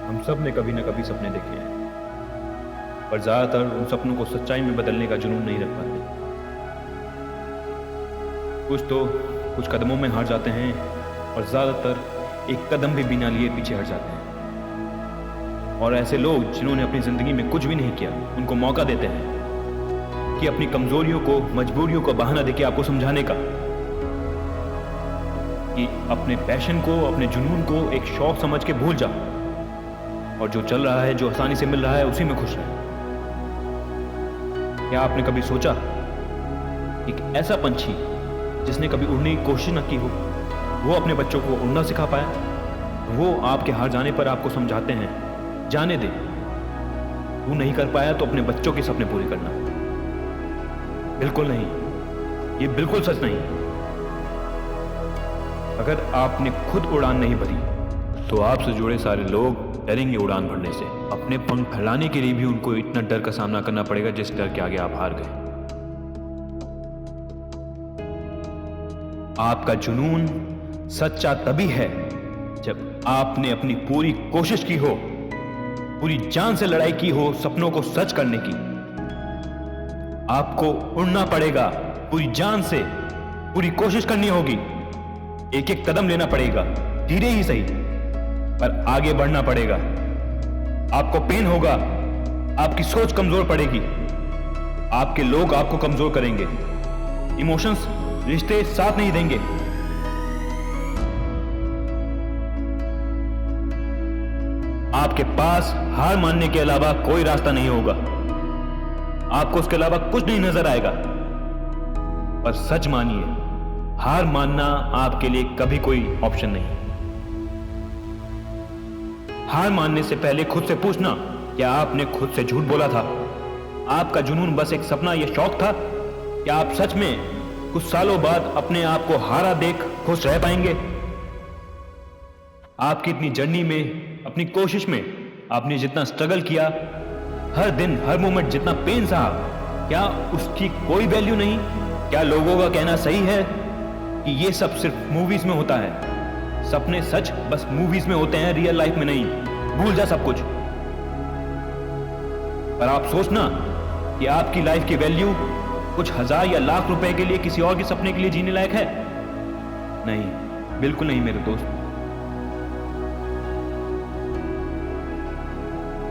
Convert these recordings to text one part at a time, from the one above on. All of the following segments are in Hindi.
हम सब ने कभी न कभी सपने देखे हैं, पर ज्यादातर उन सपनों को सच्चाई में बदलने का जुनून नहीं रख पाते। कुछ तो कुछ कदमों में हार जाते हैं और ज्यादातर एक कदम भी बिना लिए पीछे हट जाते हैं। और ऐसे लोग जिन्होंने अपनी जिंदगी में कुछ भी नहीं किया, उनको मौका देते हैं कि अपनी कमजोरियों को, मजबूरियों को बहाना देके आपको समझाने का कि अपने पैशन को, अपने जुनून को एक शौक समझ के भूल जा और जो चल रहा है, जो आसानी से मिल रहा है, उसी में खुश रहे। क्या आपने कभी सोचा एक ऐसा पंछी जिसने कभी उड़ने की कोशिश न की हो, वो अपने बच्चों को उड़ना सिखा पाया? वो आपके हार जाने पर आपको समझाते हैं, जाने दे, तू नहीं कर पाया तो अपने बच्चों के सपने पूरे करना। बिल्कुल नहीं, ये बिल्कुल सच नहीं। अगर आपने खुद उड़ान नहीं भरी तो आपसे जुड़े सारे लोग डरेंगे उड़ान भरने से। अपने पंख फैलाने के लिए भी उनको इतना डर का सामना करना पड़ेगा जिस डर के आगे आप हार गए। आपका जुनून सच्चा तभी है जब आपने अपनी पूरी कोशिश की हो, पूरी जान से लड़ाई की हो सपनों को सच करने की। आपको उड़ना पड़ेगा पूरी जान से, पूरी कोशिश करनी होगी, एक एक कदम लेना पड़ेगा, धीरे ही सही पर आगे बढ़ना पड़ेगा। आपको पेन होगा, आपकी सोच कमजोर पड़ेगी, आपके लोग आपको कमजोर करेंगे, इमोशंस, रिश्ते साथ नहीं देंगे। आपके पास हार मानने के अलावा कोई रास्ता नहीं होगा, आपको उसके अलावा कुछ नहीं नजर आएगा। पर सच मानिए, हार मानना आपके लिए कभी कोई ऑप्शन नहीं। हार मानने से पहले खुद से पूछना, क्या आपने खुद से झूठ बोला था? आपका जुनून बस एक सपना या शौक था? क्या आप सच में कुछ सालों बाद अपने आप को हारा देख खुश रह पाएंगे? आपकी इतनी जर्नी में, अपनी कोशिश में आपने जितना स्ट्रगल किया, हर दिन हर मोमेंट जितना पेन सहा, क्या उसकी कोई वैल्यू नहीं? क्या लोगों का कहना सही है कि ये सब सिर्फ मूवीज में होता है? सपने सच बस मूवीज में होते हैं, रियल लाइफ में नहीं। भूल जा सब कुछ। पर आप सोचना कि आपकी लाइफ की वैल्यू कुछ हजार या लाख रुपए के लिए किसी और के सपने के लिए जीने लायक है? नहीं, बिल्कुल नहीं मेरे दोस्त।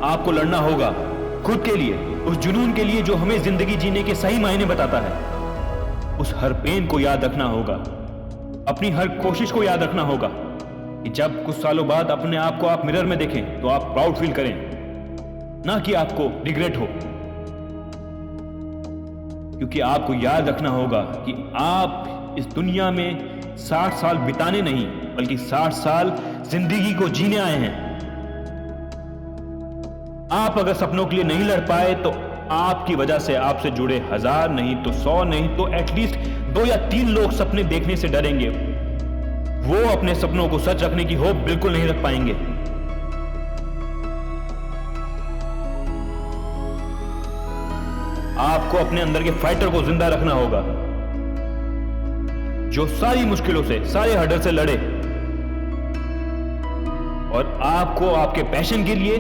आपको लड़ना होगा खुद के लिए, उस जुनून के लिए जो हमें जिंदगी जीने के सही मायने बताता है। उस हर पेन को याद रखना होगा, अपनी हर कोशिश को याद रखना होगा कि जब कुछ सालों बाद अपने आप को आप मिरर में देखें तो आप प्राउड फील करें, ना कि आपको रिग्रेट हो। क्योंकि आपको याद रखना होगा कि आप इस दुनिया में 60 साल बिताने नहीं, बल्कि 60 साल जिंदगी को जीने आए हैं। आप अगर सपनों के लिए नहीं लड़ पाए तो आपकी वजह से आपसे जुड़े 1000 नहीं तो 100 नहीं तो एटलीस्ट 2 या 3 लोग सपने देखने से डरेंगे। वो अपने सपनों को सच रखने की होप बिल्कुल नहीं रख पाएंगे। आपको अपने अंदर के फाइटर को जिंदा रखना होगा, जो सारी मुश्किलों से, सारे हर्डल से लड़े और आपको आपके पैशन के लिए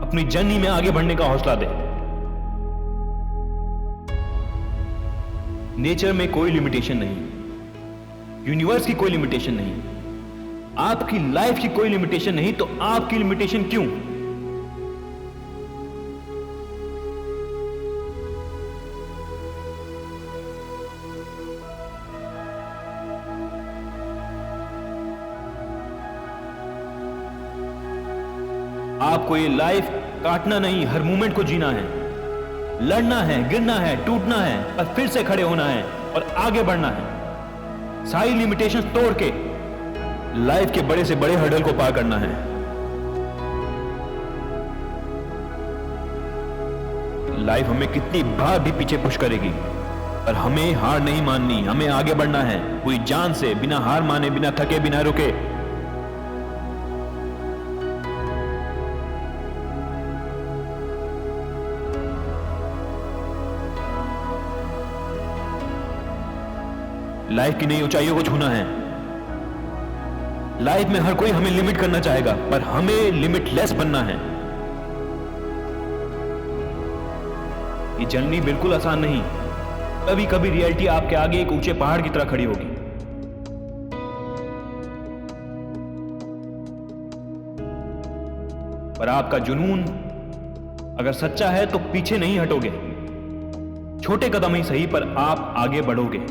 अपनी जर्नी में आगे बढ़ने का हौसला दे। नेचर में कोई लिमिटेशन नहीं, यूनिवर्स की कोई लिमिटेशन नहीं, आपकी लाइफ की कोई लिमिटेशन नहीं, तो आपकी लिमिटेशन क्यों? आपको ये लाइफ काटना नहीं, हर मोमेंट को जीना है, लड़ना है, गिरना है, टूटना है, और फिर से खड़े होना है और आगे बढ़ना है। सारी लिमिटेशंस तोड़ के लाइफ के बड़े से बड़े हर्डल को पार करना है। लाइफ हमें कितनी बार भी पीछे पुश करेगी, पर हमें हार नहीं माननी, हमें आगे बढ़ना है पूरी जान से, बिना हार माने, बिना थके, बिना रुके। लाइफ की नई ऊंचाइयों को छूना है, लाइफ में हर कोई हमें लिमिट करना चाहेगा, पर हमें लिमिटलेस बनना है। ये जर्नी बिल्कुल आसान नहीं। कभी कभी रियलिटी आपके आगे एक ऊंचे पहाड़ की तरह खड़ी होगी। पर आपका जुनून अगर सच्चा है तो पीछे नहीं हटोगे। छोटे कदम ही सही, पर आप आगे बढ़ोगे।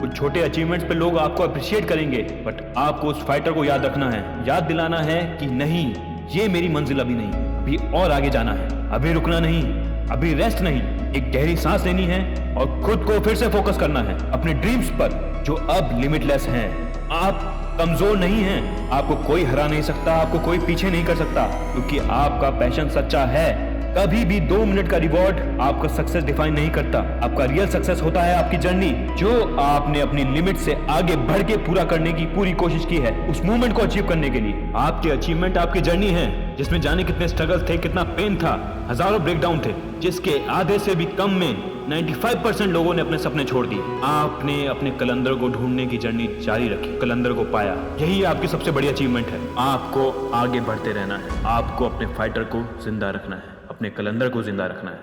कुछ छोटे अचीवमेंट्स पे लोग आपको अप्रिशिएट करेंगे, बट आपको उस फाइटर को याद रखना है, याद दिलाना है कि नहीं, ये मेरी मंजिल अभी नहीं, अभी और आगे जाना है, अभी रुकना नहीं, अभी रेस्ट नहीं। एक गहरी सांस लेनी है और खुद को फिर से फोकस करना है अपने ड्रीम्स पर, जो अब लिमिटलेस हैं। आप कमजोर नहीं हैं, आपको कोई हरा नहीं सकता, आपको कोई पीछे नहीं कर सकता, क्योंकि आपका पैशन सच्चा है। कभी भी 2 मिनट का रिवॉर्ड आपका सक्सेस डिफाइन नहीं करता। आपका रियल सक्सेस होता है आपकी जर्नी, जो आपने अपनी लिमिट से आगे बढ़ के पूरा करने की पूरी कोशिश की है, उस मूवमेंट को अचीव करने के लिए। आपके अचीवमेंट आपकी जर्नी है, जिसमें जाने कितने स्ट्रगल्स थे, कितना पेन था, हजारों ब्रेकडाउन थे, जिसके आधे से भी कम में 95% लोगों ने अपने सपने छोड़ दिए। आपने अपने कलंदर को ढूंढने की जर्नी जारी रखी, कलंदर को पाया। यही आपकी सबसे बड़ी अचीवमेंट है। आपको आगे बढ़ते रहना है, आपको अपने फाइटर को जिंदा रखना है, अपने कलंदर को जिंदा रखना है।